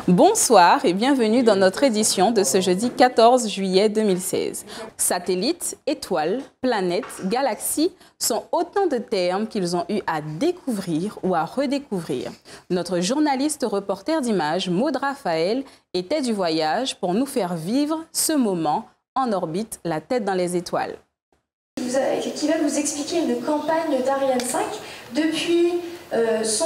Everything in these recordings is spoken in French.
Bonsoir et bienvenue dans notre édition de ce jeudi 14 juillet 2016. Satellites, étoiles, planètes, galaxies sont autant de termes qu'ils ont eu à découvrir ou à redécouvrir. Notre journaliste reporter d'images, Maud Raphaël, était du voyage pour nous faire vivre ce moment en orbite, la tête dans les étoiles. Qui va vous expliquer une campagne d'Ariane 5 depuis son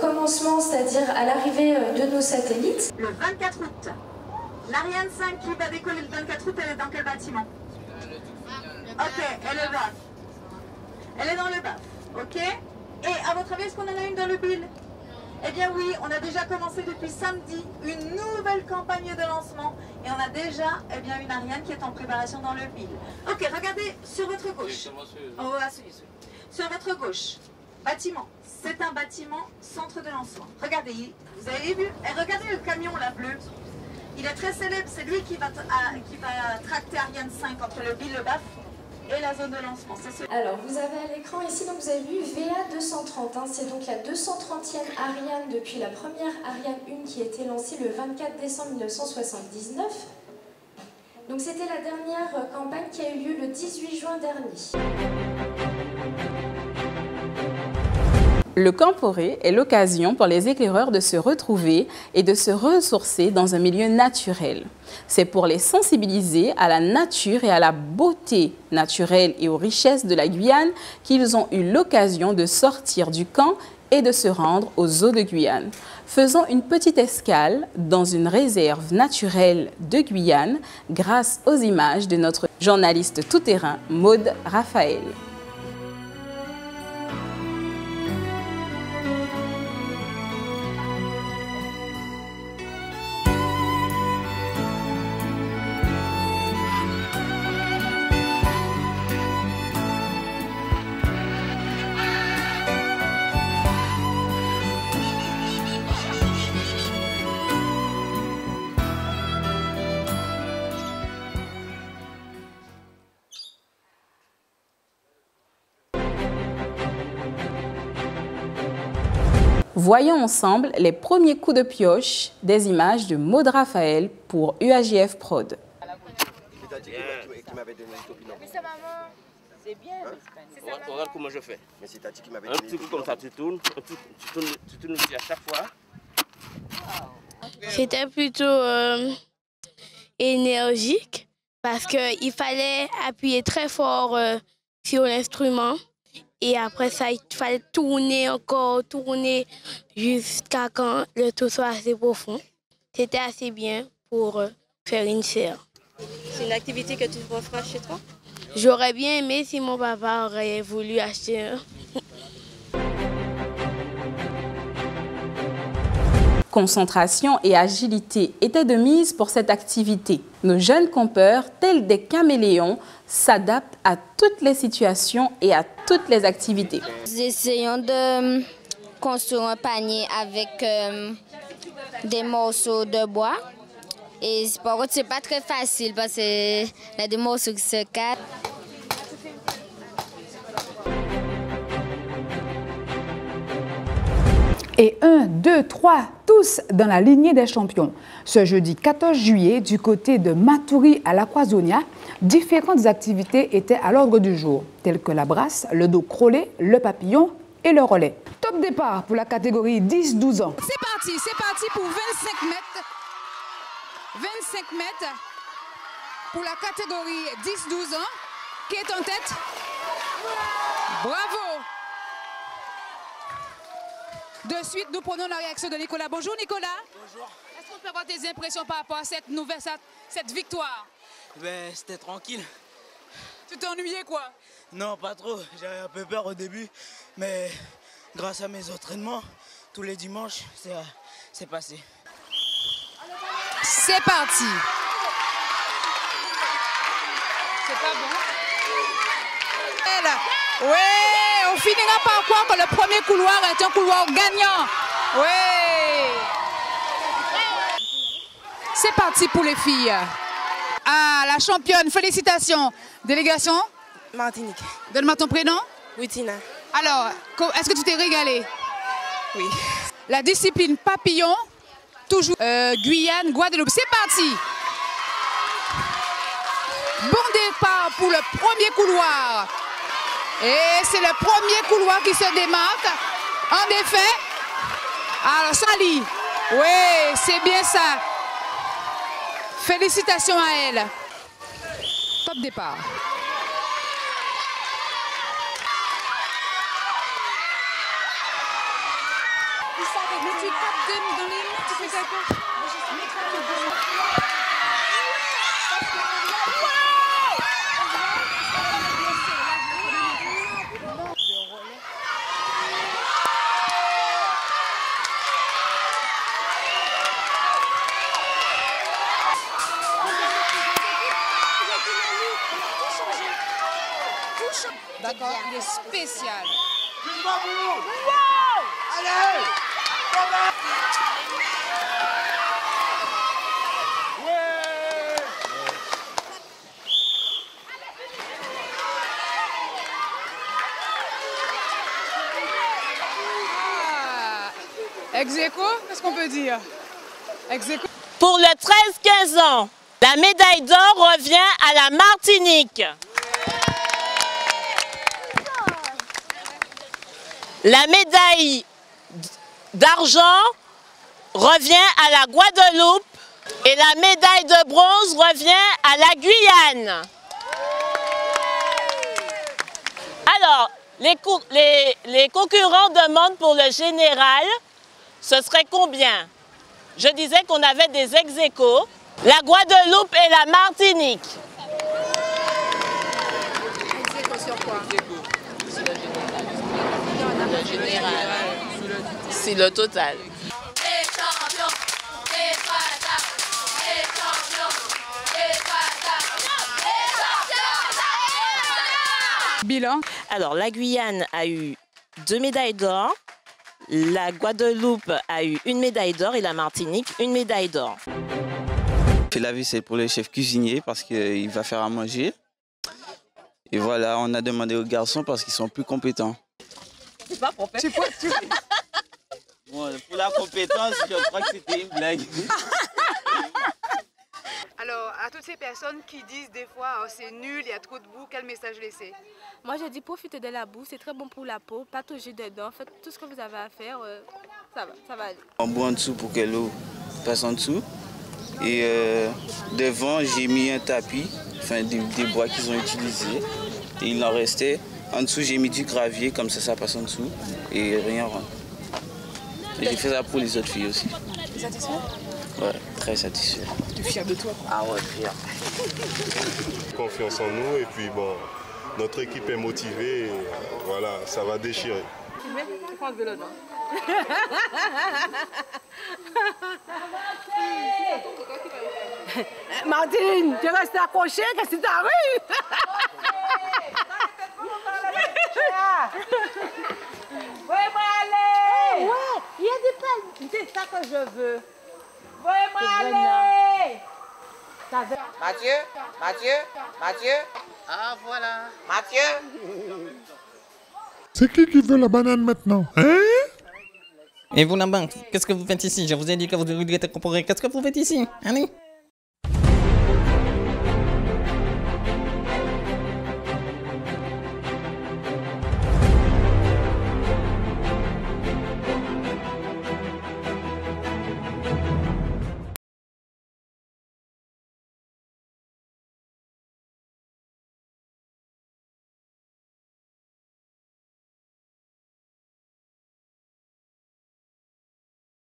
commencement, c'est-à-dire à l'arrivée de nos satellites. Le 24 août, l'Ariane 5 qui va décoller le 24 août, elle est dans quel bâtiment? Ok, elle est là. Elle est dans le BAF, ok? Et à votre avis, est-ce qu'on en a une dans le BIL? Eh bien oui, on a déjà commencé depuis samedi une nouvelle campagne de lancement et on a déjà une Ariane qui est en préparation dans le BIL. Ok, regardez sur votre gauche. Sur votre gauche, bâtiment. C'est un bâtiment centre de lancement. Regardez, vous avez vu? Et regardez le camion là bleu. Il est très célèbre, c'est lui qui va tracter Ariane 5 entre le BIL, le BAF et la zone de lancement. Alors, vous avez à l'écran ici, donc vous avez vu VA 230. C'est donc la 230e Ariane depuis la première Ariane 1 qui a été lancée le 24 décembre 1979. Donc c'était la dernière campagne qui a eu lieu le 18 juin dernier. Le Camporé est l'occasion pour les éclaireurs de se retrouver et de se ressourcer dans un milieu naturel. C'est pour les sensibiliser à la nature et à la beauté naturelle et aux richesses de la Guyane qu'ils ont eu l'occasion de sortir du camp et de se rendre aux eaux de Guyane. Faisons une petite escale dans une réserve naturelle de Guyane grâce aux images de notre journaliste tout-terrain Maud Raphaël. Voyons ensemble les premiers coups de pioche des images de Maud Raphaël pour UAJF Prod. C'est bien. Regarde comment je fais. Un petit coup comme ça, tu tournes à chaque fois. C'était plutôt énergique parce qu'il fallait appuyer très fort sur l'instrument. Et après ça, il fallait tourner encore, tourner jusqu'à quand le tout soit assez profond. C'était assez bien pour faire une serre. C'est une activité que tu referas chez toi? J'aurais bien aimé si mon papa aurait voulu acheter un. Concentration et agilité étaient de mise pour cette activité. Nos jeunes campeurs, tels des caméléons, s'adaptent à toutes les situations et à toutes les activités. Nous essayons de construire un panier avec des morceaux de bois. Et par contre, ce n'est pas très facile parce qu'il y a des morceaux qui se cassent. Et 1, 2, 3, tous dans la lignée des champions. Ce jeudi 14 juillet, du côté de Maturi à l'Aquazonia, différentes activités étaient à l'ordre du jour, telles que la brasse, le dos crawlé, le papillon et le relais. Top départ pour la catégorie 10-12 ans. C'est parti pour 25 mètres. 25 mètres pour la catégorie 10-12 ans. Qui est en tête? Bravo! De suite, nous prenons la réaction de Nicolas. Bonjour Nicolas. Bonjour. Est-ce qu'on peut avoir tes impressions par rapport à cette victoire? Ben, c'était tranquille. Tu t'es ennuyé quoi? Non, pas trop. J'avais un peu peur au début. Mais grâce à mes entraînements, tous les dimanches, c'est passé. C'est parti. C'est pas bon? Oui, on finira par croire que le premier couloir est un couloir gagnant. Oui. C'est parti pour les filles. Ah, la championne, félicitations. Délégation? Martinique. Donne-moi ton prénom? Witina. Alors, est-ce que tu t'es régalée? Oui. La discipline papillon, toujours Guyane, Guadeloupe. C'est parti. Bon départ pour le premier couloir. Et c'est le premier couloir qui se démarque. En effet. Alors, Sally. Oui, c'est bien ça. Félicitations à elle. Top départ. Mais tu tapes dans les mains, tu fais quoi? D'accord, il est spécial. Allez! Ex-aequo, qu'est-ce qu'on peut dire? Ex-aequo. Pour le 13-15 ans, la médaille d'or revient à la Martinique. La médaille d'argent revient à la Guadeloupe et la médaille de bronze revient à la Guyane. Alors, les concurrents demandent pour le général, ce serait combien? Je disais qu'on avait des ex-aequo, la Guadeloupe et la Martinique. Ex-aequo sur quoi? Le général, c'est le total. Bilan. Alors, la Guyane a eu 2 médailles d'or, la Guadeloupe a eu 1 médaille d'or et la Martinique 1 médaille d'or. La vie, c'est pour le chef cuisinier parce qu'il va faire à manger. Et voilà, on a demandé aux garçons parce qu'ils sont plus compétents. C'est pas pour faire. Bon, pour la compétence, je crois que c'était une blague. Alors, à toutes ces personnes qui disent des fois oh, c'est nul, il y a trop de boue, quel message laisser? Moi, je dis profitez de la boue, c'est très bon pour la peau, pataugez dedans, faites tout ce que vous avez à faire, ça va aller. On boit en dessous pour que l'eau passe en dessous. Et devant, j'ai mis un tapis, enfin des bois qu'ils ont utilisés. Et il en restait. En dessous, j'ai mis du gravier, comme ça passe en dessous. Et rien rentre. Et j'ai fait ça pour les autres filles aussi. Tu es satisfait? Ouais, très satisfait. Tu es fier de toi? Ah ouais, fier. Confiance en nous et puis bon, notre équipe est motivée et voilà, ça va déchirer. Tu prends le vélo, non? Martine, tu restes accrochée, qu'est-ce que t'arrives? Voyez-moi aller! Ouais, il y a des palmes. C'est ça que je veux. Voyez-moi aller! Mathieu. Ah, voilà. Mathieu. C'est qui veut la banane maintenant? Hein? Et vous là-bas, qu'est-ce que vous faites ici? Je vous ai dit que vous regrettez comparé. Qu'est-ce que vous faites ici? Allez.